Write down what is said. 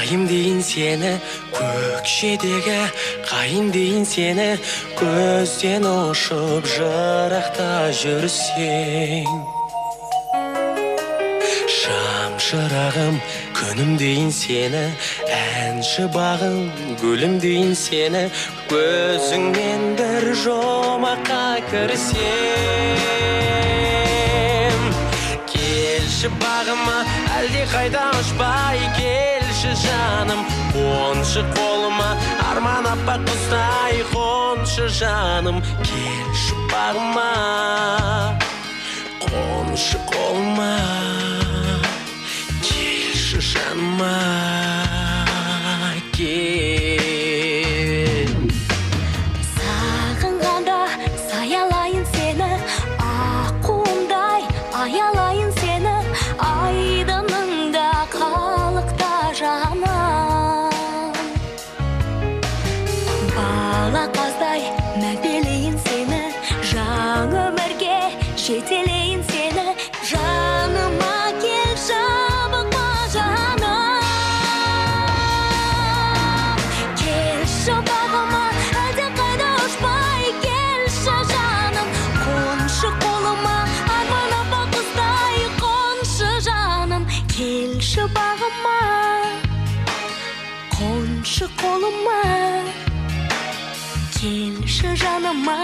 қайым дейін сені, көкшедегі қайым дейін сені, көзден ұшып жырақта жүрсең. Шамшырағым, күнім дейін сені, әнші бағым, гүлім дейін сені, көзіңмен бір жомаққа кірсем. Келші бағыма, әлде қайда ұшпай, келші жаным, қоншы қолыма, арман аппақ құстай, қоншы жаным, келші бағыма, қоншы қолыма, келші жаныма, кел. Сағынғанда саялайын сені, аққуымдай аялайын сені, айдыныңда қалықта жаным. Балақаздай мәпелейін сені, жаңа өмірге жетелейін сені, жаныма кел, жабықма жаным. Келші бағыма, әлде қайда ұшпай, келші жаным, қоншы қолыма, арман аппақ құстай, қоншы жаным, келші бағыма, қоншы қолыма, келші жаныма.